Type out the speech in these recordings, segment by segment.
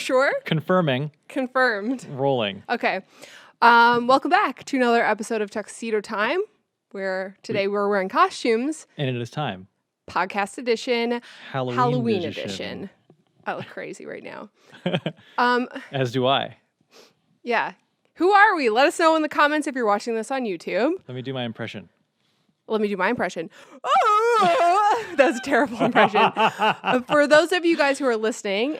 sure? Confirming. Confirmed. Rolling. Okay. Welcome back to another episode of Tuxedo Time, where today we're wearing costumes. And it is time. Podcast edition. Halloween edition. I look crazy right now. As do I. Yeah. Who are we? Let us know in the comments if you're watching this on YouTube. Let me do my impression. Let me do my impression. Oh, that's a terrible impression. For those of you guys who are listening,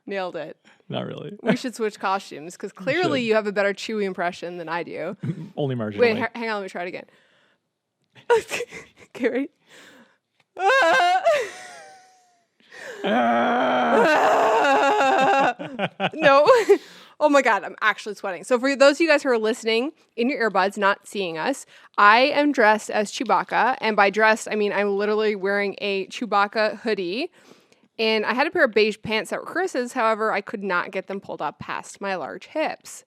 nailed it. Not really. We should switch costumes because clearly you have a better Chewy impression than I do. Only marginally. Wait, hang on. Let me try it again. Okay, ready? No. Oh my God, I'm actually sweating. So for those of you guys who are listening in your earbuds, not seeing us, I am dressed as Chewbacca. And by dressed, I mean I'm literally wearing a Chewbacca hoodie. And I had a pair of beige pants that were Chris's. However, I could not get them pulled up past my large hips.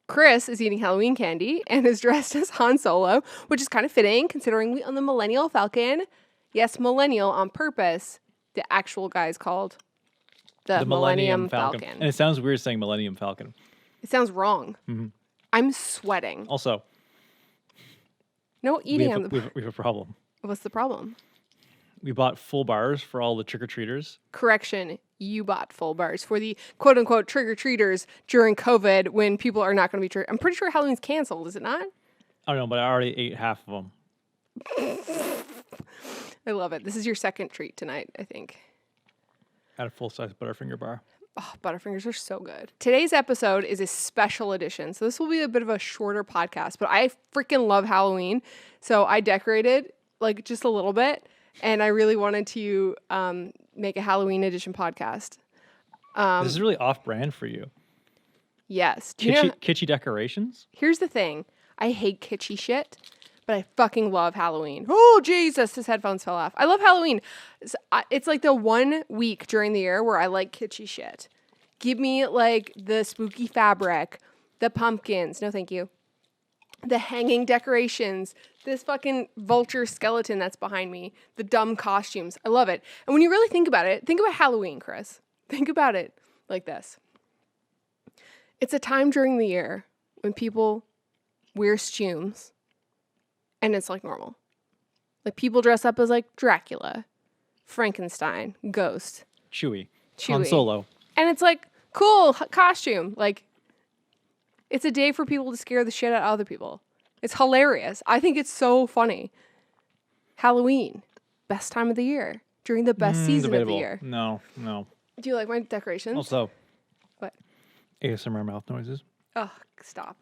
Chris is eating Halloween candy and is dressed as Han Solo, which is kind of fitting considering we own the Millennial Falcon. Yes, Millennial on purpose. The actual guy is called the Millennium Falcon. And it sounds weird saying Millennium Falcon. It sounds wrong. Mm-hmm. I'm sweating. Also, no eating on we have a problem. What's the problem? We bought full bars for all the trick-or-treaters. Correction, you bought full bars for the quote-unquote trick-or-treaters during COVID when people are not going to be I'm pretty sure Halloween's canceled, is it not? I don't know, but I already ate half of them. I love it. This is your second treat tonight, I think. Had a full-size Butterfinger bar. Oh, Butterfingers are so good. Today's episode is a special edition. So this will be a bit of a shorter podcast, but I freaking love Halloween. So I decorated like just a little bit, and I really wanted to make a Halloween edition podcast. This is really off-brand for you. Yes. Kitschy decorations? Here's the thing. I hate kitschy shit, but I fucking love Halloween. Oh, Jesus. His headphones fell off. I love Halloween. It's like the 1 week during the year where I like kitschy shit. Give me like the spooky fabric, the pumpkins. No, thank you. The hanging decorations, this fucking vulture skeleton that's behind me, the dumb costumes. I love it. And when you really think about it, think about Halloween, Chris. Think about it like this. It's a time during the year when people wear stews and it's like normal. Like people dress up as like Dracula, Frankenstein, Ghost. Chewie. Han Solo. And it's like, cool costume. Like, it's a day for people to scare the shit out of other people. It's hilarious. I think it's so funny. Halloween, best time of the year, during the best season debatable. of the year. No. Do you like my decorations? Also, what? ASMR mouth noises. Oh, stop.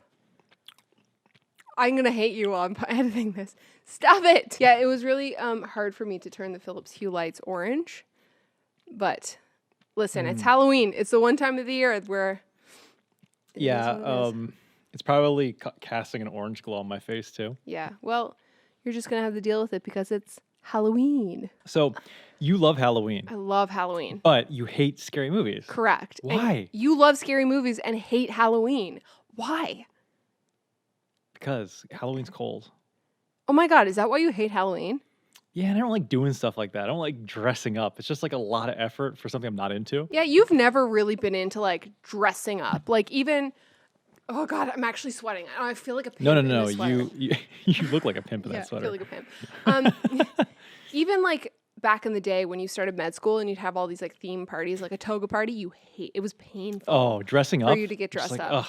I'm going to hate you while I'm editing this. Stop it. Yeah, it was really hard for me to turn the Philips Hue lights orange. But listen, it's Halloween. It's the one time of the year where... It's probably casting an orange glow on my face too. Yeah, well, you're just gonna have to deal with it because it's Halloween. So, you love Halloween. I love Halloween. But you hate scary movies. Correct. Why? And you love scary movies and hate Halloween. Why? Because Halloween's cold. Oh my God, is that why you hate Halloween? Yeah, and I don't like doing stuff like that. I don't like dressing up. It's just like a lot of effort for something I'm not into. Yeah, you've never really been into like dressing up. Like even, oh God, I'm actually sweating. I feel like a pimp. No. You look like a pimp in that sweater. I feel like a pimp. Even like back in the day when you started med school and you'd have all these like theme parties, like a toga party, it was painful. Oh, dressing up? For you to get dressed up. Ugh,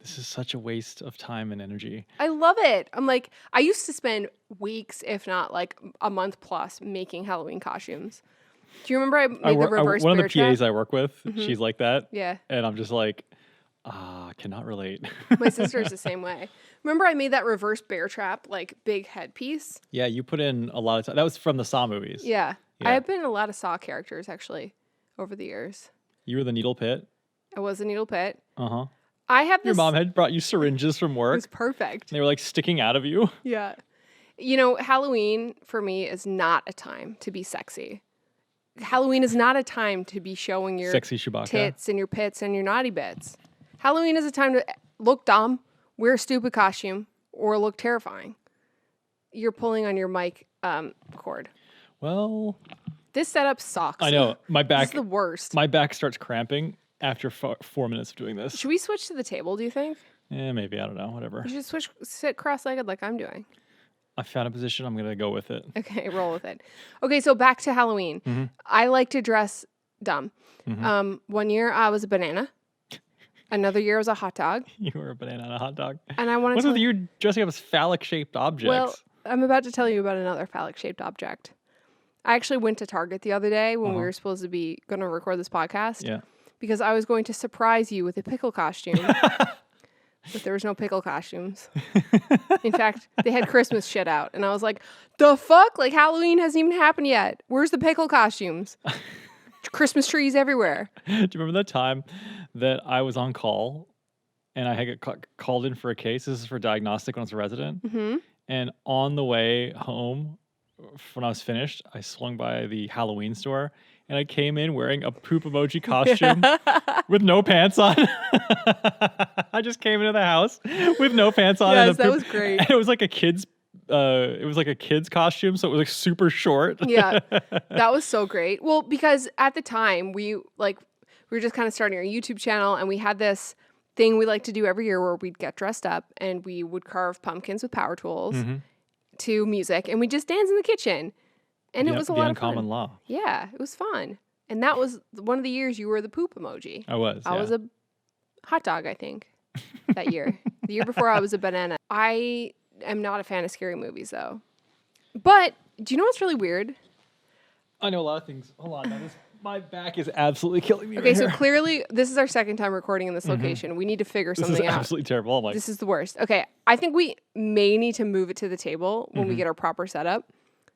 this is such a waste of time and energy. I love it. I'm like, I used to spend weeks, if not like a month plus, making Halloween costumes. Do you remember I made the reverse one of bear the PAs trap? I work with, she's like that. Yeah. And I'm just like, cannot relate. My sister's the same way. Remember I made that reverse bear trap, like big headpiece? Yeah, you put in a lot of time. That was from the Saw movies. Yeah. I have been in a lot of Saw characters, actually, over the years. You were the needle pit? I was a needle pit. Uh-huh. I have this... Your mom had brought you syringes from work. It was perfect. They were like sticking out of you. Yeah. You know, Halloween for me is not a time to be sexy. Halloween is not a time to be showing your sexy Chewbacca tits and your pits and your naughty bits. Halloween is a time to look dumb, wear a stupid costume, or look terrifying. You're pulling on your mic cord. Well, This setup sucks. I know. My This back is the worst. my back starts cramping after 4 minutes of doing this. Should we switch to the table, do you think? Maybe. I don't know. Whatever. You should sit cross-legged like I'm doing. I found a position. I'm going to go with it. Okay, roll with it. Okay, so back to Halloween. Mm-hmm. I like to dress dumb. Mm-hmm. One year I was a banana. Another year I was a hot dog. You were a banana and a hot dog. And I want What's to with you dressing up as phallic-shaped objects? Well, I'm about to tell you about another phallic-shaped object. I actually went to Target the other day when we were supposed to be going to record this podcast. Yeah. Because I was going to surprise you with a pickle costume. But there was no pickle costumes. In fact, they had Christmas shit out. And I was like, the fuck? Like, Halloween hasn't even happened yet. Where's the pickle costumes? Christmas trees everywhere. Do you remember that time that I was on call and I had got called in for a case? This is for diagnostic when I was a resident. Mm-hmm. And on the way home, when I was finished, I swung by the Halloween store and I came in wearing a poop emoji costume with no pants on. I just came into the house with no pants on. Yes, and that was great. And it was like a kid's costume, so it was like super short. Yeah, that was so great. Well, because at the time we were just kind of starting our YouTube channel, and we had this thing we like to do every year where we'd get dressed up and we would carve pumpkins with power tools to music, and we just dance in the kitchen, and it was a lot of fun. Uncommon law. Yeah, it was fun, and that was one of the years you were the poop emoji. I was. I was a hot dog, I think, that year. The year before, I was a banana. I am not a fan of scary movies, though. But do you know what's really weird? I know a lot of things. Hold on. My back is absolutely killing me. Okay, right so here. clearly, this is our second time recording in this location. We need to figure This something is out. absolutely terrible. Oh my. This is the worst. Okay, I think we may need to move it to the table when we get our proper setup.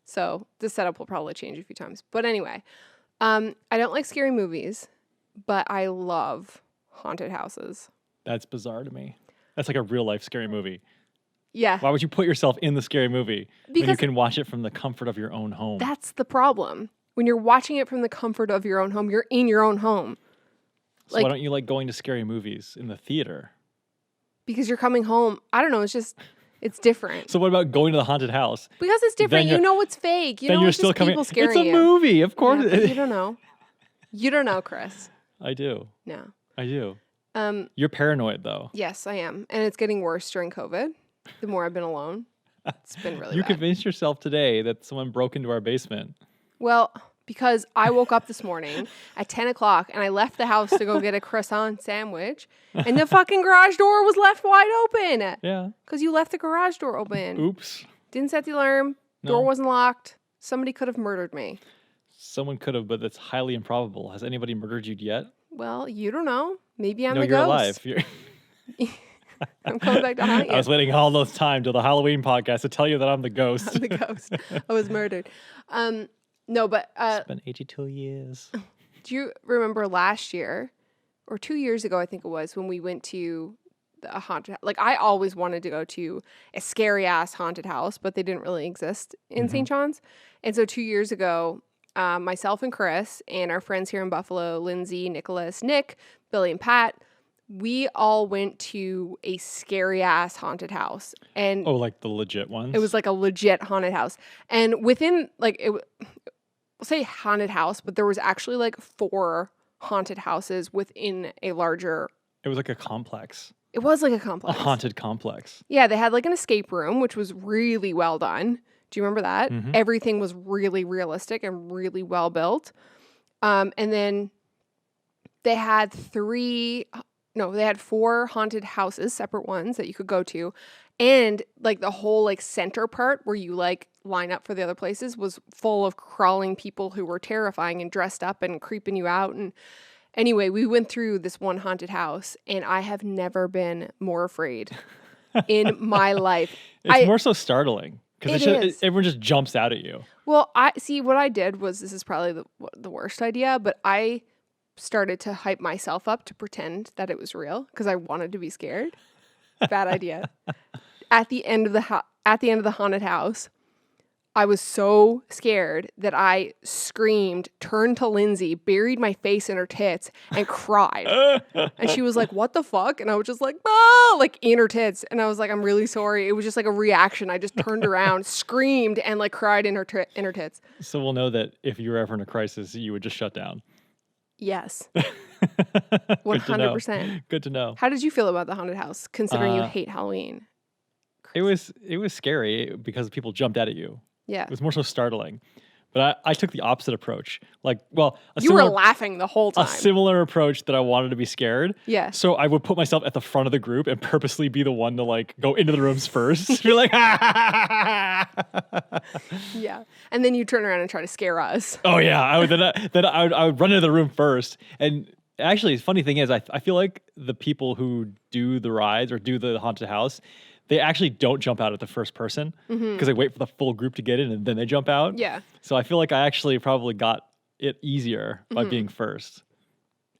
So this setup will probably change a few times. But anyway, I don't like scary movies, but I love haunted houses. That's bizarre to me. That's like a real life scary movie. Yeah. Why would you put yourself in the scary movie when you Because can watch it from the comfort of your own home? that's the problem. When you're watching it from the comfort of your own home, you're in your own home. So why don't you like going to scary movies in the theater? Because you're coming home. I don't know. It's different. So what about going to the haunted house? Because it's different. Then You know it's fake. You then know you're it's still just coming. people It's scaring a you. movie, of course. Yeah, but you don't know. You don't know, Chris. I do. No. I do. You're paranoid though. Yes, I am. And it's getting worse during COVID. The more I've been alone. It's been really You bad. convinced yourself today that someone broke into our basement. Well, because I woke up this morning at 10 o'clock and I left the house to go get a croissant sandwich and the fucking garage door was left wide open. Yeah. Because you left the garage door open. Oops. Didn't set the alarm. No. Door wasn't locked. Somebody could have murdered me. Someone could have, but that's highly improbable. Has anybody murdered you yet? Well, you don't know. Maybe I'm No, the you're ghost. alive. You're... I'm coming back to haunt you. I was waiting all those time till the Halloween podcast to tell you that I'm the ghost. I'm the ghost. I was murdered. No, but It's been 82 years. do you remember last year or 2 years ago, I think it was, when we went to a haunted house? Like, I always wanted to go to a scary ass haunted house, but they didn't really exist in St. John's. And so 2 years ago, myself and Chris and our friends here in Buffalo, Lindsay, Nicholas, Nick, Billy, and Pat, we all went to a scary ass haunted house. And Oh, like the legit ones? it was like a legit haunted house. And within, like, we'll say haunted house, but there was actually like 4 haunted houses within a larger. It was like a complex. It was like a A complex. haunted complex. Yeah, they had like an escape room, which was really well done. Do you remember that? Mhm. Everything was really realistic and really well built. And then they had 4 haunted houses, separate ones that you could go to. And like the whole like center part where you like line up for the other places was full of crawling people who were terrifying and dressed up and creeping you out. And anyway, we went through this one haunted house and I have never been more afraid in my life. It's more so startling because It is. everyone just jumps out at you. Well, I see what I did was, this is probably the worst idea, but I started to hype myself up to pretend that it was real because I wanted to be scared. Bad idea. At the end of the haunted house, I was so scared that I screamed, turned to Lindsay, buried my face in her tits, and cried. And she was like, what the fuck? And I was just like, oh, like in her tits. And I was like, I'm really sorry. It was just like a reaction. I just turned around, screamed, and like cried in her tits. So we'll know that if you were ever in a crisis, you would just shut down. Yes. Good to know. 100%. Good to know. How did you feel about the haunted house, considering you hate Halloween? It was scary because people jumped out at you. Yeah. It was more so startling. But I took the opposite approach. Like, well, you were laughing the whole time. A similar approach that I wanted to be scared. Yeah. So I would put myself at the front of the group and purposely be the one to like go into the rooms first. You're like, yeah. And then you turn around and try to scare us. Oh yeah. I would run into the room first. And actually, the funny thing is, I feel like the people who do the rides or do the haunted house, they actually don't jump out at the first person because they wait for the full group to get in and then they jump out. Yeah. So I feel like I actually probably got it easier by being first.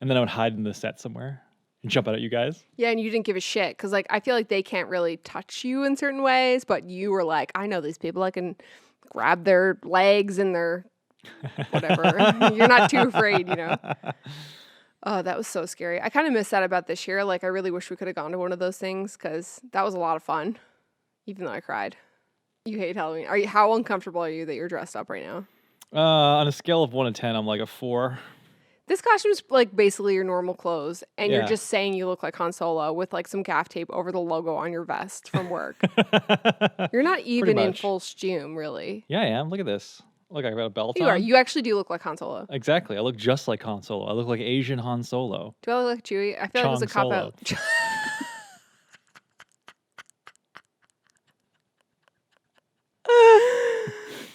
And then I would hide in the set somewhere and jump out at you guys. Yeah, and you didn't give a shit because like I feel like they can't really touch you in certain ways, but you were like, I know these people. I can grab their legs and their whatever. You're not too afraid, you know. Oh, that was so scary. I kind of miss that about this year. Like, I really wish we could have gone to one of those things because that was a lot of fun, even though I cried. You hate Halloween. How uncomfortable are you that you're dressed up right now? On a scale of 1 to 10, I'm like a 4. This costume's like basically your normal clothes, and you're just saying you look like Han Solo with like some gaff tape over the logo on your vest from work. You're not even in full steam, really. Yeah, I am. Look at this. Look, I got a belt on. You are. You actually do look like Han Solo. Exactly. I look just like Han Solo. I look like Asian Han Solo. Do I look like Chewie? I feel like it was a cop-out.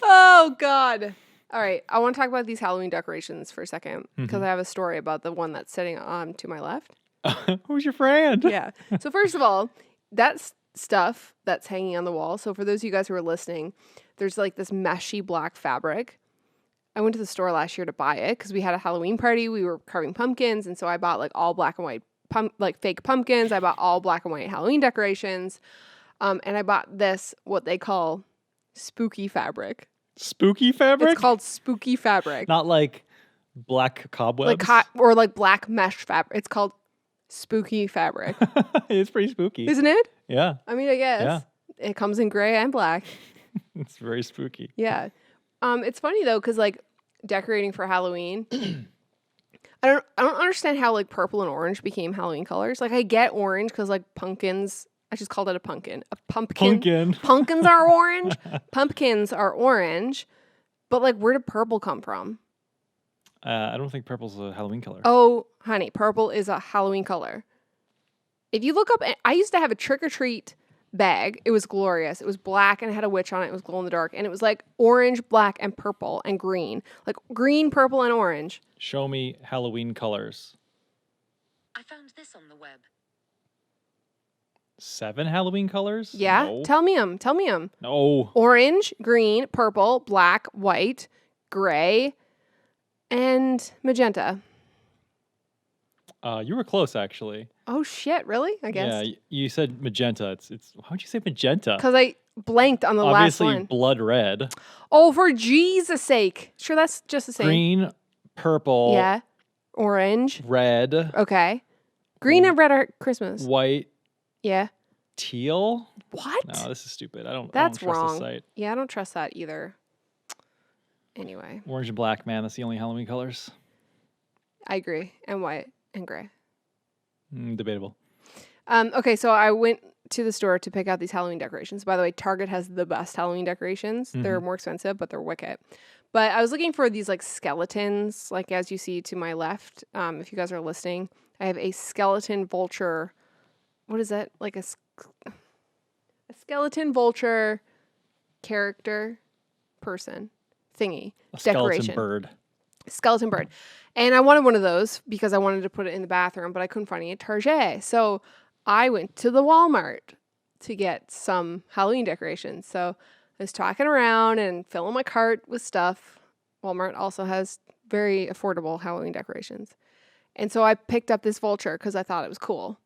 Oh, God. All right. I want to talk about these Halloween decorations for a second because I have a story about the one that's sitting to my left. Who's your friend? Yeah. So first of all, that's stuff that's hanging on the wall. So for those of you guys who are listening, there's like this meshy black fabric. I went to the store last year to buy it because we had a Halloween party. We were carving pumpkins. And so I bought like all black and white, like fake pumpkins. I bought all black and white Halloween decorations. And I bought this, what they call spooky fabric. Spooky fabric? It's called spooky fabric. Not like black cobwebs? Or like black mesh fabric. It's called spooky fabric. It's pretty spooky. Isn't it? Yeah. I mean, I guess. Yeah. It comes in gray and black. It's very spooky. Yeah. It's funny though, because like decorating for Halloween, I don't understand how like purple and orange became Halloween colors. Like I get orange because like pumpkins. I just called it a pumpkin. A pumpkin. Pumpkins are orange. Pumpkins are orange. But like, where did purple come from? I don't think purple's a Halloween color. Oh, honey, purple is a Halloween color. If you look up, I used to have a trick or treat bag. It was glorious. It was black and it had a witch on it. It was glow in the dark. And it was like orange, black, and purple and green. Like green, purple, and orange. Show me Halloween colors. I found this on the web. 7 Halloween colors? Yeah. No. Tell me them. No. Orange, green, purple, black, white, gray, and magenta. You were close, actually. Oh shit! Really? I guess. Yeah, you said magenta. It's. Why would you say magenta? Because I blanked on the last one. Obviously, blood red. Oh, for Jesus' sake! Sure, that's just the same. Green, purple. Yeah. Orange. Red. Okay. Green and red are Christmas. White. Yeah. Teal. What? No, this is stupid. That's I don't trust wrong. this site. Yeah, I don't trust that either. Anyway. Orange and black, man. That's the only Halloween colors. I agree. And white and gray. Debatable. Okay, so I went to the store to pick out these Halloween decorations. By the way, Target has the best Halloween decorations. Mm-hmm. They're more expensive, but they're wicked. But I was looking for these like skeletons, like as you see to my left. If you guys are listening, I have a skeleton vulture. What is that? Like a skeleton vulture character person thingy. A decoration. Skeleton bird. And I wanted one of those because I wanted to put it in the bathroom, but I couldn't find any at Target. So I went to the Walmart to get some Halloween decorations. So I was talking around and filling my cart with stuff. Walmart also has very affordable Halloween decorations. And so I picked up this vulture because I thought it was cool.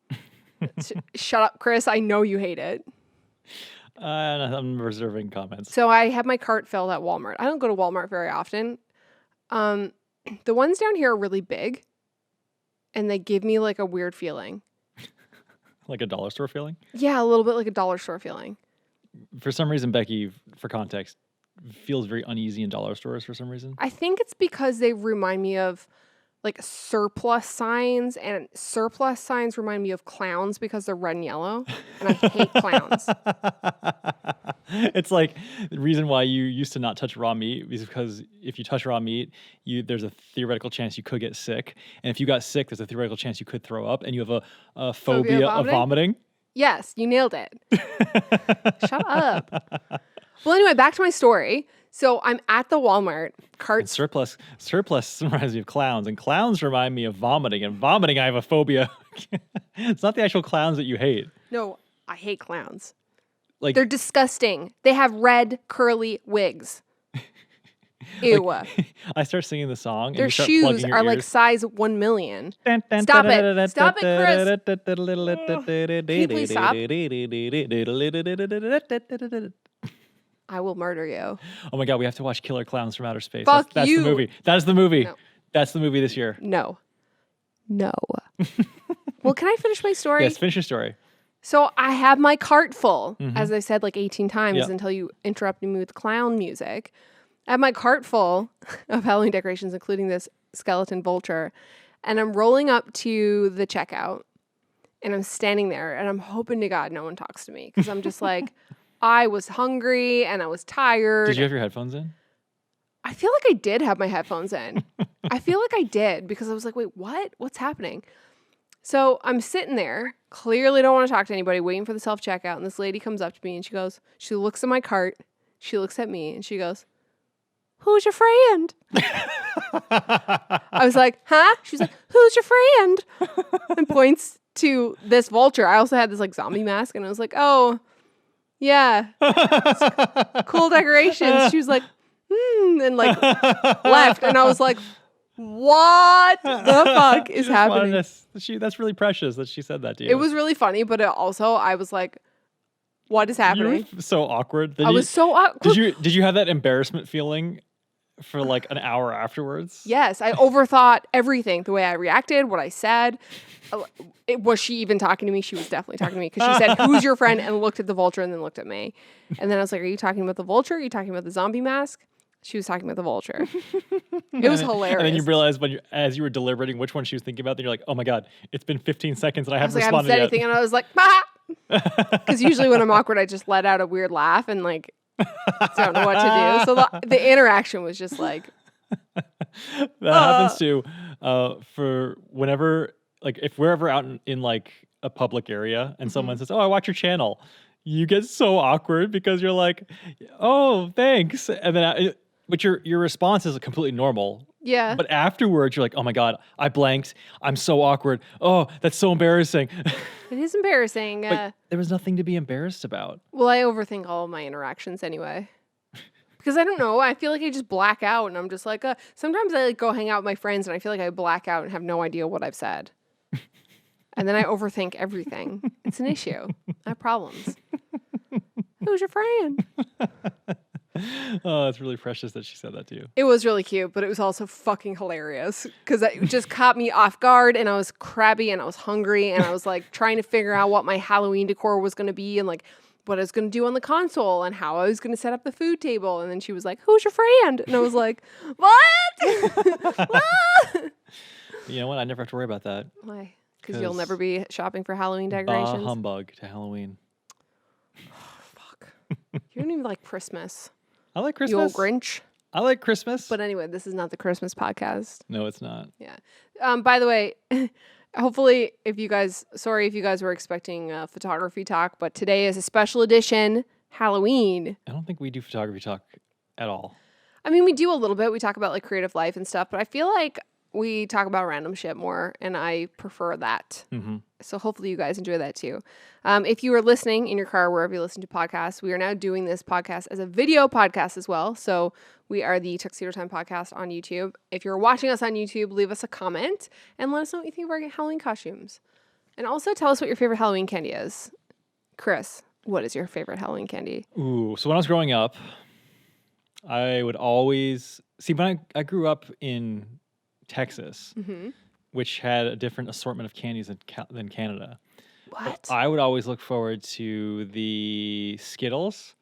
Shut up, Chris. I know you hate it. I'm reserving comments. So I have my cart filled at Walmart. I don't go to Walmart very often. The ones down here are really big, and they give me like a weird feeling. Like a dollar store feeling? Yeah, a little bit like a dollar store feeling. For some reason, Becki, for context, feels very uneasy in dollar stores for some reason. I think it's because they remind me of like surplus signs, and surplus signs remind me of clowns because they're red and yellow, and I hate clowns. It's like the reason why you used to not touch raw meat is because if you touch raw meat, there's a theoretical chance you could get sick, and if you got sick, there's a theoretical chance you could throw up, and you have a phobia of vomiting. Yes, you nailed it. Shut up. Well, anyway, back to my story. So I'm at the Walmart cart. And surplus reminds me of clowns, and clowns remind me of vomiting, and vomiting I have a phobia. It's not the actual clowns that you hate. No, I hate clowns. Like they're disgusting. They have red curly wigs. Ew. I start singing the song. Their and you start shoes plugging your are like ears. size 1 million. Stop it. Stop it, Chris. Can you please stop? I will murder you. Oh my God, we have to watch Killer Clowns from Outer Space. Fuck that's you. the movie. That is the movie. No. That's the movie this year. No. Well, can I finish my story? Yes, finish your story. So I have my cart full, as I said like 18 times Yep. until you interrupted me with clown music. I have my cart full of Halloween decorations, including this skeleton vulture. And I'm rolling up to the checkout, and I'm standing there, and I'm hoping to God no one talks to me, because I'm just like, I was hungry and I was tired. Did you have your headphones in? I feel like I did have my headphones in. I feel like I did, because I was like, wait, what? What's happening? So I'm sitting there, clearly don't want to talk to anybody, waiting for the self-checkout. And this lady comes up to me and she looks at my cart. She looks at me and she goes, "Who's your friend?" I was like, "Huh?" She's like, "Who's your friend?" And points to this vulture. I also had this like zombie mask, and I was like, "Oh, yeah. Cool decorations." She was like, and like left. And I was like, what the fuck is happening? That's really precious that she said that to you. It was really funny, but also I was like, what is happening? You were so awkward. I was so awkward. Did you have that embarrassment feeling for like an hour afterwards? Yes, I overthought everything. The way I reacted, what I said. Was she even talking to me? She was definitely talking to me, because she said, "Who's your friend?" and looked at the vulture and then looked at me. And then I was like, "Are you talking about the vulture? Are you talking about the zombie mask?" She was talking about the vulture. It was hilarious. And then you realized as you were deliberating which one she was thinking about, then you're like, "Oh my God, it's been 15 seconds and I haven't responded said yet." anything, and I was like, "Bah!" Because usually when I'm awkward, I just let out a weird laugh and like don't know what to do. So the interaction was just like that happens too. For whenever, like, if we're ever out in like a public area and someone says, "Oh, I watch your channel," you get so awkward because you're like, "Oh, thanks," and then but your response is completely normal. Yeah. But afterwards, you're like, "Oh my God, I blanked. I'm so awkward. Oh, that's so embarrassing." It is embarrassing. But there was nothing to be embarrassed about. Well, I overthink all of my interactions anyway. Because I don't know. I feel like I just black out, and I'm just like, sometimes I like go hang out with my friends, and I feel like I black out and have no idea what I've said. And then I overthink everything. It's an issue. I have problems. Who's your friend? Oh, it's really precious that she said that to you. It was really cute, but it was also fucking hilarious because it just caught me off guard, and I was crabby and I was hungry, and I was like trying to figure out what my Halloween decor was going to be and like what I was going to do on the console and how I was going to set up the food table. And then she was like, "Who's your friend?" And I was like, "What?" What? You know what? I never have to worry about that. Why? Because you'll never be shopping for Halloween decorations. Humbug to Halloween. Fuck. You don't even like Christmas. I like Christmas. You old Grinch. I like Christmas. But anyway, this is not the Christmas podcast. No, it's not. Yeah. By the way, hopefully, sorry if you guys were expecting a photography talk, but today is a special edition Halloween. I don't think we do photography talk at all. I mean, we do a little bit. We talk about like creative life and stuff, but I feel like we talk about random shit more, and I prefer that. Mm-hmm. So hopefully you guys enjoy that too. If you are listening in your car, wherever you listen to podcasts, we are now doing this podcast as a video podcast as well. So we are the Tuxedo Time podcast on YouTube. If you're watching us on YouTube, leave us a comment and let us know what you think of our Halloween costumes. And also tell us what your favorite Halloween candy is. Chris, What is your favorite Halloween candy? Ooh, so when I was growing up, I would always see when I grew up in Texas, which had a different assortment of candies than Canada. What? I would always look forward to the Skittles,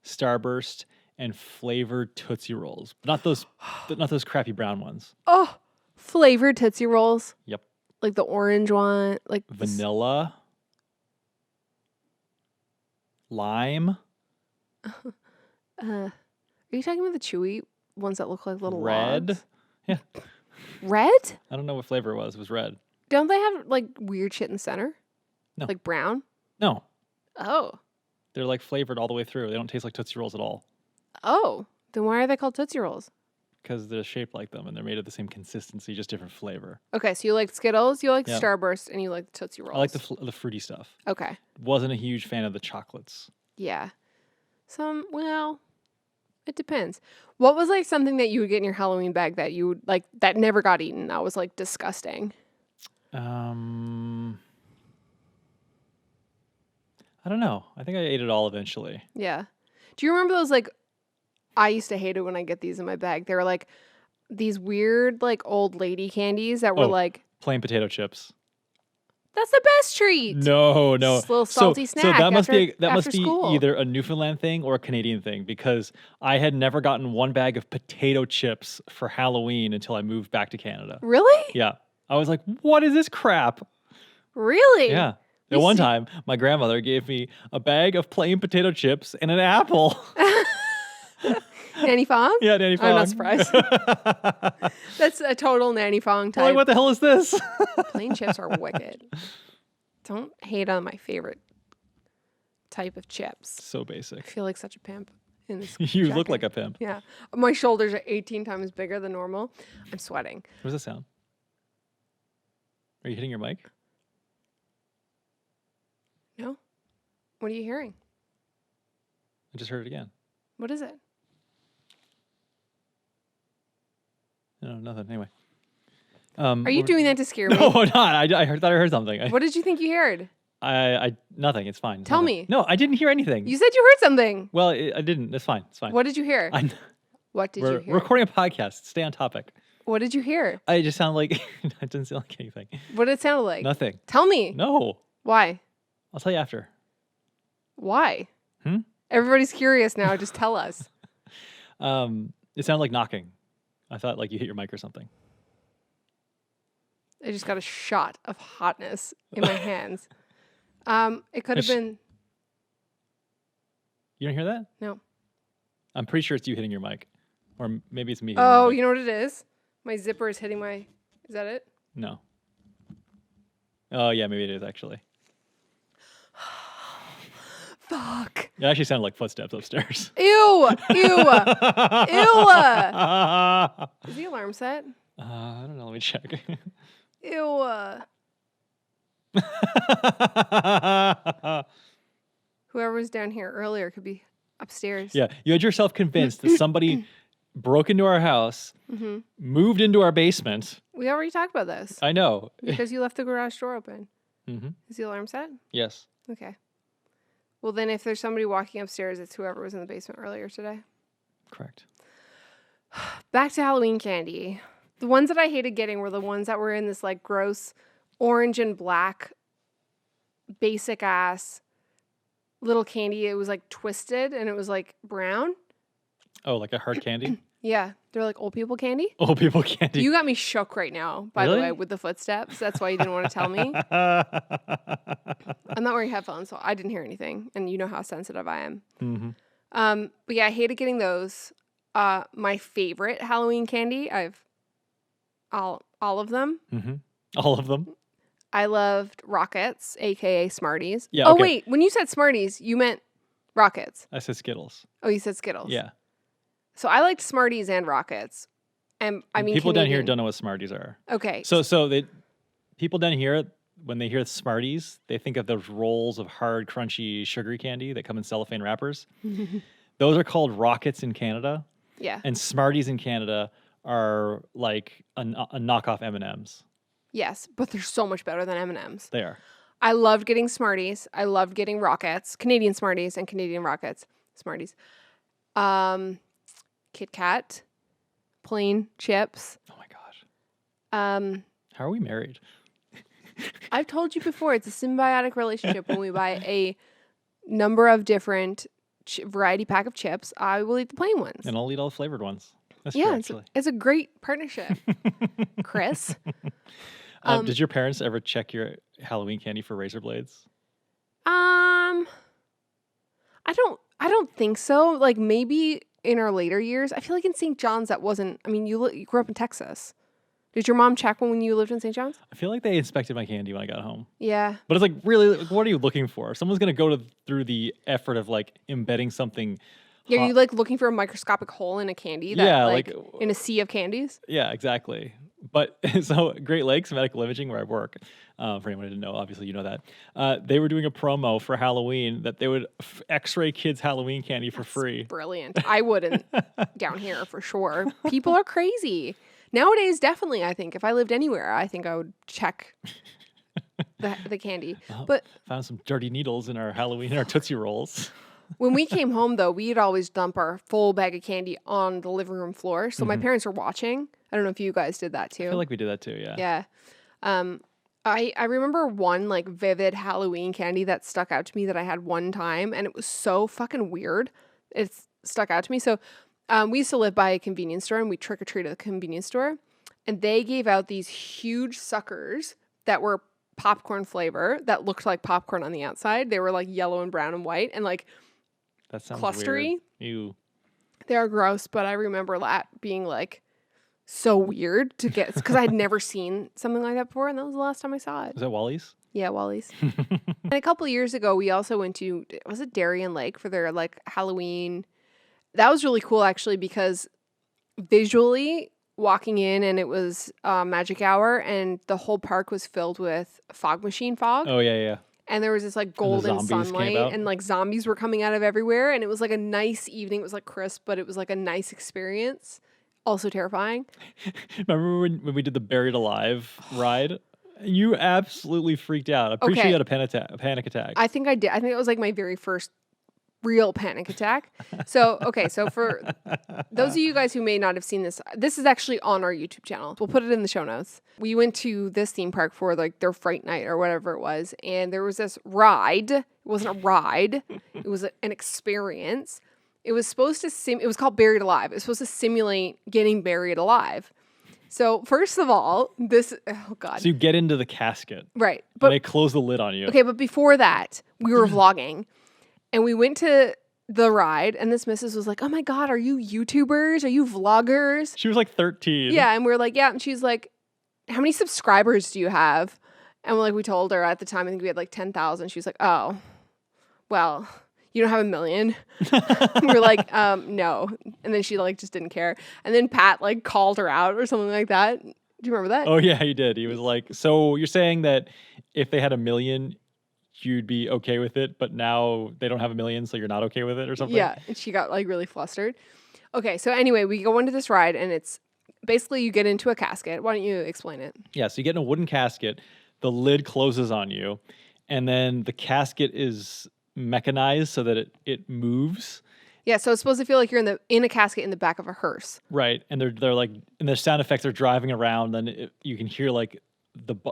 Starburst, and flavored Tootsie Rolls. But not those crappy brown ones. Oh, flavored Tootsie Rolls. Yep. Like the orange one, like Vanilla, lime, Are you talking about the chewy ones that look like little red. logs? Yeah. Red? I don't know what flavor it was. It was red. Don't they have like weird shit in the center? No. Like brown? No, Oh. they're like flavored all the way through. They don't taste like Tootsie Rolls at all Oh. Then why are they called Tootsie Rolls? because they're shaped like them and they're made of the same consistency, just different flavor. Okay, so you like Skittles, you like Yeah. Starburst, and you like the Tootsie Rolls. I like the fruity stuff. Okay. Wasn't a huge fan of the chocolates. Yeah. Well, it depends. What was like something that you would get in your Halloween bag that you would like that never got eaten? That was like disgusting. I don't know. I think I ate it all eventually. Yeah. Do you remember those like I used to hate it when I get these in my bag. They were like these weird like old lady candies that were Oh. like Plain potato chips. that's the best treat. No. Just a little salty So snack that must after- be after school. either a Newfoundland thing or a Canadian thing because I had never gotten one bag of potato chips for Halloween until I moved back to Canada. Really? Yeah. I was like, what is this crap? Really? Yeah. You At one see- time, my grandmother gave me a bag of plain potato chips and an apple. Nanny Fong? Yeah, Nanny Fong. I'm not surprised. That's a total Nanny Fong I'm type. like, what the hell is this? Plain chips are wicked. Don't hate on my favorite type of chips. So I basic. feel like such a pimp in this. You look jacket. like a pimp. Yeah. My shoulders are 18 times bigger than normal. I'm sweating. What does that sound? Are you hitting your mic? No? What are you hearing? I just heard it again. What is it? No, nothing. Anyway. Are you doing that to scare me? No, I'm not. Thought I heard something. What did you think you heard? Nothing. It's fine. Tell Nothing. me. No, I didn't hear anything. You said you heard something. Well, I didn't. It's fine. It's fine. What did you hear? What did you We're hear? recording a podcast. Stay on topic. What did you hear? I just sound like it didn't sound like anything. What did it sound like? Nothing. Tell me. No. Why? I'll tell you after. Why? Hmm? Everybody's curious now. Just tell us. It sounded like knocking. I thought like you hit your mic or something. I just got a shot of hotness in my hands. It could have It's- been You don't hear that? no. I'm pretty sure it's you hitting your mic. Or maybe it's me hitting Oh, my mic. you know what it is? My zipper is hitting my. Is that it? No. Oh, yeah, maybe it is actually. Fuck. It actually sounded like footsteps upstairs. Ew. Ew. Ew. I Is the alarm set? don't know. Let me check. Ew. Whoever was down here earlier could be upstairs. Yeah, you had yourself convinced that somebody broke into our house, Mm-hmm. moved into our basement. We already talked about this I know. because you left the garage door open. hmm Is the alarm set? Yes. Okay. Well, then if there's somebody walking upstairs, it's whoever was in the basement earlier today. Correct. Back to Halloween candy. The ones that I hated getting were the ones that were in this like gross orange and black basic ass little candy. It was like twisted and it was like brown. Oh, like a hard candy? Yeah, they're like old people candy. Old people candy. You got me shook right now, by the Really? way, with the footsteps. That's why you didn't want to tell me. I'm not wearing headphones, so I didn't hear anything. And you know how sensitive I am. hmm But yeah, I hated getting those. My favorite Halloween candy, I've all of them. hmm All of them? I loved Rockets, aka Smarties. Yeah, Oh okay. wait, when you said Smarties, you meant Rockets. I said Skittles. Oh, you said Skittles. Yeah. So I liked Smarties and Rockets. And I mean, people down here Canadian. don't know what Smarties are. Okay. So they people down here, when they hear Smarties, they think of those rolls of hard, crunchy, sugary candy that come in cellophane wrappers. Those are called Rockets in Canada, Yeah. and Smarties in Canada are like a knockoff M&Ms. Yes, but they're so much better than M&Ms. They are. I loved getting Smarties. I loved getting Rockets, Canadian Smarties and Canadian Rockets. Smarties. Kit Kat, plain chips. Oh my gosh. How are we married? I've told you before, it's a symbiotic relationship. When we buy a number of different variety pack of chips, I will eat the plain ones. And I'll eat all the flavored ones. That's yeah, true, it's, actually. it's a great partnership, Chris. Did your parents ever check your Halloween candy for razor blades? I don't think so. Like maybe in our later years. I feel like in St. John's that wasn't. I mean, you grew up in Texas. Did your mom check when you lived in St. John's? I feel like they inspected my candy when I got home. Yeah. But it's like, really, like, what are you looking for? If someone's going to go through the effort of like embedding something. Yeah, are you like looking for a microscopic hole in a candy? That, Yeah, like in a sea of candies? Yeah, exactly. But so Great Lakes Medical Imaging, where I work, for anyone who didn't know, obviously you know that, they were doing a promo for Halloween that they would X-ray kids' Halloween candy for free. Brilliant. I wouldn't down here for sure. People are crazy. Nowadays, definitely, I think if I lived anywhere, I think I would check the candy. But found some dirty needles in our Halloween, our Tootsie Rolls. when we came home, though, we'd always dump our full bag of candy on the living room floor. So my parents were watching. I don't know if you guys did that too. I feel like we did that too, yeah. Yeah. I remember one like vivid Halloween candy that stuck out to me that I had one time, and it was so fucking weird. It stuck out to me. So we used to live by a convenience store, and we trick or treat at the convenience store, and they gave out these huge suckers that were popcorn flavor that looked like popcorn on the outside. They were like yellow and brown and white and like that sounds clustery. Weird. Ew. They are gross, but I remember that being like so weird to get because I'd never seen something like that before, and that was the last time I saw it. Was that Wally's? Yeah, Wally's. And a couple of years ago, we also went to, was it Darien Lake for their like Halloween? That was really cool actually because visually walking in and it was magic hour and the whole park was filled with fog machine fog. Oh, yeah. And there was this like golden sunlight and like zombies were coming out of everywhere. And it was like a nice evening. It was like crisp, but it was like a nice experience. Also terrifying. Remember when we did the Buried Alive ride? You absolutely freaked out. I'm pretty sure you had a panic attack. I think I did. I think it was like my very first real panic attack. So for those of you guys who may not have seen this, this is actually on our YouTube channel. We'll put it in the show notes. We went to this theme park for like their Fright Night or whatever it was. And there was this ride. It wasn't a ride. It was an experience. It was supposed to it was called Buried Alive. It was supposed to simulate getting buried alive. So first of all, oh God. So you get into the casket. Right. But they close the lid on you. Okay, but before that, we were vlogging. And we went to the ride, and this missus was like, oh my God, are you YouTubers? Are you vloggers? She was like 13. Yeah, and we were like, yeah. And she's like, how many subscribers do you have? And we told her at the time, I think we had like 10,000. She was like, oh, well, you don't have 1 million? We're like, no. And then she like just didn't care. And then Pat like called her out or something like that. Do you remember that? Oh yeah, he did. He was like, so you're saying that if they had 1 million, you'd be okay with it, but now they don't have 1 million, so you're not okay with it or something? Yeah, and she got like really flustered. Okay, so anyway, we go into this ride, and it's basically you get into a casket. Why don't you explain it? Yeah, so you get in a wooden casket, the lid closes on you, and then the casket is mechanized so that it moves. Yeah, so it's supposed to feel like you're in a casket in the back of a hearse. Right, and they're like, and their sound effects are driving around, then you can hear like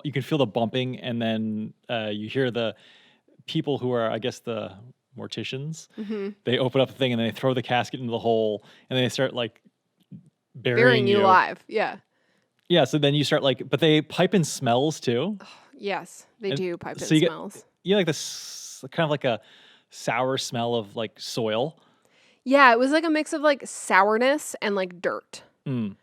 you can feel the bumping, and then you hear the people who are, I guess, the morticians. Mm-hmm. They open up the thing and they throw the casket into the hole, and they start like burying you alive. Yeah. Yeah. So then you start like, but they pipe in smells too. Oh, yes, they do pipe in smells. You like this kind of like a sour smell of like soil. Yeah, it was like a mix of like sourness and like dirt. Mm.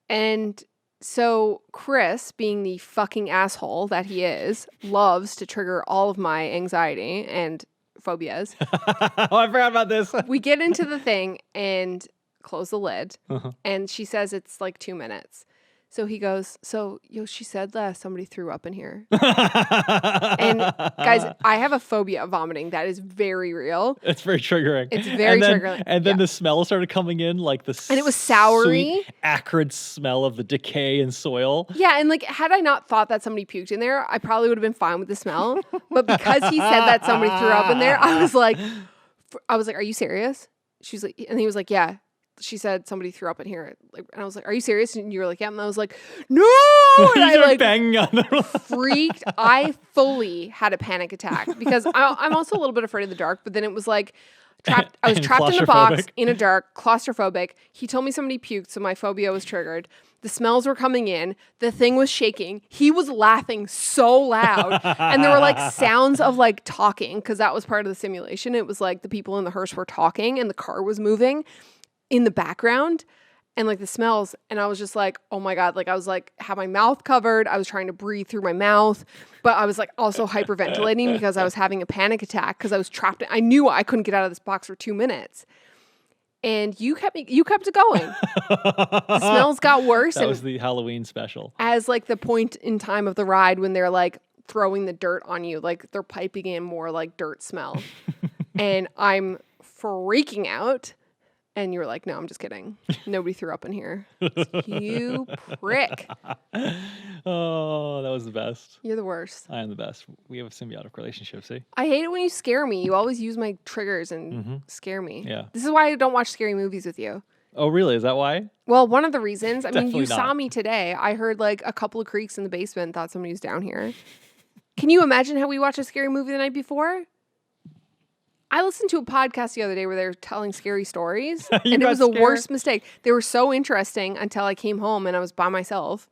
And so Chris, being the fucking asshole that he is, loves to trigger all of my anxiety and phobias. Oh, I forgot about this. We get into the thing and close the lid. Uh-huh. And she says it's like 2 minutes. So he goes, so she said somebody threw up in here. And guys, I have a phobia of vomiting. That is very real. It's very triggering. It's very triggering. And then the smell started coming in, like the and it was soury, sweet, acrid smell of the decay and soil. Yeah, and like had I not thought that somebody puked in there, I probably would have been fine with the smell. But because he said that somebody threw up in there, I was like, "Are you serious?" She was like, and he was like, "Yeah." She said somebody threw up in here, like, and I was like, "Are you serious?" And you were like, "Yeah." And I was like, "No!" And I like banging on the freaked. I fully had a panic attack because I'm also a little bit afraid of the dark. But then it was like trapped. I was trapped in a box in a dark, claustrophobic. He told me somebody puked, so my phobia was triggered. The smells were coming in. The thing was shaking. He was laughing so loud, and there were like sounds of like talking because that was part of the simulation. It was like the people in the hearse were talking, and the car was moving in the background, and like the smells, and I was just like, oh my God, like I was like had my mouth covered. I was trying to breathe through my mouth, but I was like also hyperventilating because I was having a panic attack because I was trapped. I knew I couldn't get out of this box for 2 minutes, and you kept it going. The smells got worse. That was the Halloween special. As like the point in time of the ride when they're like throwing the dirt on you, like they're piping in more like dirt smell, and I'm freaking out. And you were like, no, I'm just kidding. Nobody threw up in here. You prick. Oh, that was the best. You're the worst. I am the best. We have a symbiotic relationship, see? I hate it when you scare me. You always use my triggers and scare me. Yeah. This is why I don't watch scary movies with you. Oh, really? Is that why? Well, one of the reasons, I mean, Definitely you saw not. me today. I heard like a couple of creaks in the basement and thought somebody was down here. Can you imagine how we watched a scary movie the night before? I listened to a podcast the other day where they were telling scary stories, and it was the worst mistake. They were so interesting until I came home and I was by myself.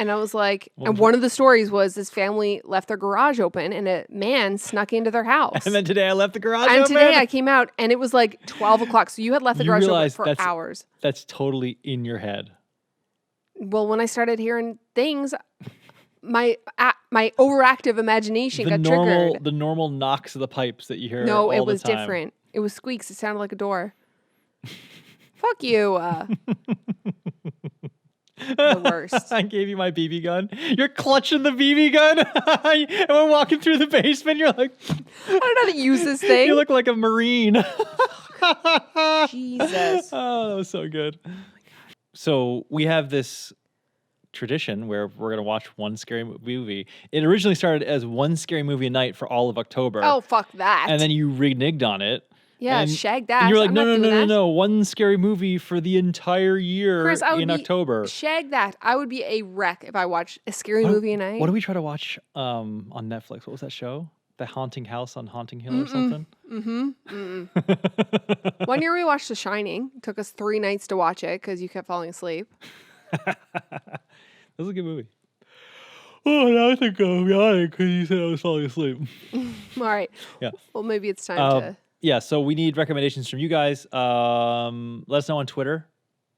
And I was like, and one of the stories was this family left their garage open and a man snuck into their house. And then today I left the garage open. And today I came out and it was like 12 o'clock. So you had left the garage open for hours. That's totally in your head. Well, when I started hearing things, my overactive imagination got triggered. The normal knocks of the pipes that you hear. No, it all was the time. different. It was squeaks. It sounded like a door. Fuck you. The worst. I gave you my BB gun. You're clutching the BB gun. And we're walking through the basement. You're like, I don't know how to use this thing. You look like a Marine. Jesus. Oh, that was so good. So we have this tradition where we're going to watch one scary movie. It originally started as one scary movie a night for all of October. Oh, fuck that. And then you reneged on it. Yeah, and, shag that. And you're like, I'm no. One scary movie for the entire year Chris, in October. Shag that. I would be a wreck if I watched a scary movie a night. What do we try to watch on Netflix? What was that show? The Haunting House on Haunting Hill or something? One year we watched The Shining. It took us 3 nights to watch it because you kept falling asleep. That was a good movie. Oh, now I think I'm yawning because you said I was falling asleep. All right. Yeah. Well, maybe it's time to... Yeah, so we need recommendations from you guys. Let us know on Twitter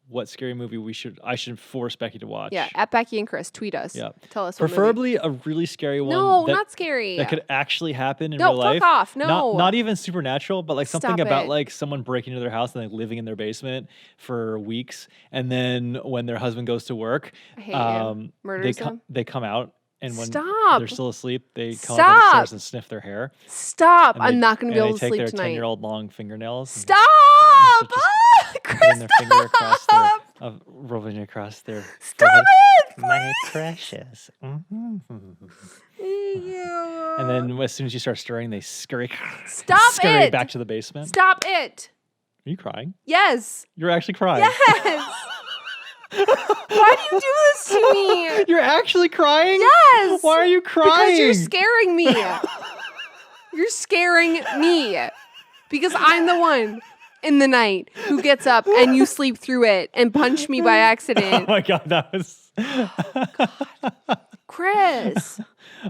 what scary movie I should force Becki to watch. Yeah, at Becki and Chris. Tweet us. Yeah. Tell us what Preferably a really scary one. No, not scary. That could actually happen in No, real life. fuck off. No. Not even supernatural, but like something Stop about it. like someone breaking into their house and like living in their basement for weeks. And then when their husband goes to work, I hate you. Murders them? they come out. And when Stop. they're still asleep, they come up the stairs and sniff their hair. Stop. And I'm not going to be able to take sleep their tonight. 10-year-old long fingernails. Stop. Chris, Run their finger across stop. rolling across their Stop forehead. it. My precious. And then as soon as you start stirring, they scurry. Stop scurry it. back to the basement. Stop it. Are you crying? Yes. You're actually crying. Yes. Why do you do this to me? You're actually crying? Yes. Why are you crying? Because you're scaring me. You're scaring me. Because I'm the one in the night who gets up and you sleep through it and punch me by accident. Oh my God, that was... Chris.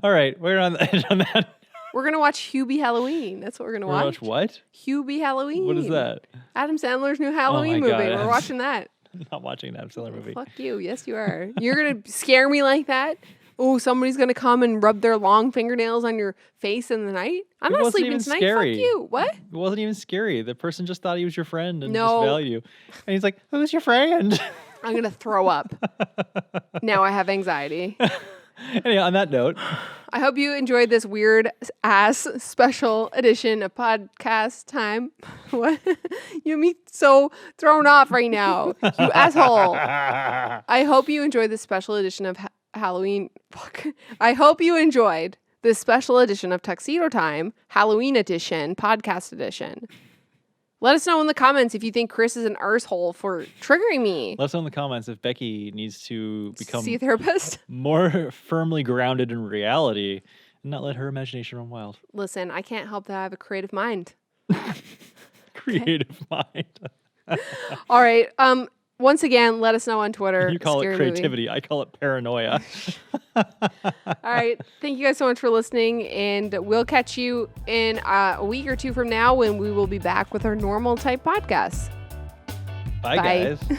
All right, we're on that. We're going to watch Hubie Halloween. That's what we're going to We're watch. gonna watch what? Hubie Halloween. What is that? Adam Sandler's new Halloween movie. God. We're watching that. I'm not watching an Adam Sandler movie. Fuck you. Yes, you are. You're going to scare me like that? Oh, somebody's going to come and rub their long fingernails on your face in the night? I'm not sleeping even tonight. scary. Fuck you. What? It wasn't even scary. The person just thought he was your friend and No. just value you. And he's like, who's your friend? I'm going to throw up. Now I have anxiety. Anyway, on that note, I hope you enjoyed this weird ass special edition of podcast time. What? You have me so thrown off right now. You asshole. I hope you enjoyed this special edition of Halloween. Fuck. I hope you enjoyed this special edition of Tuxedo Time, Halloween edition, podcast edition. Let us know in the comments if you think Chris is an arsehole for triggering me. let us know in the comments if Becki needs to become See a therapist? more firmly grounded in reality and not let her imagination run wild. Listen, I can't help that I have a creative mind. Creative mind. All right. Once again, let us know on Twitter. You call it Scary Movie. creativity. I call it paranoia. All right. Thank you guys so much for listening. And we'll catch you in a week or two from now when we will be back with our normal type podcast. Bye, Bye. guys.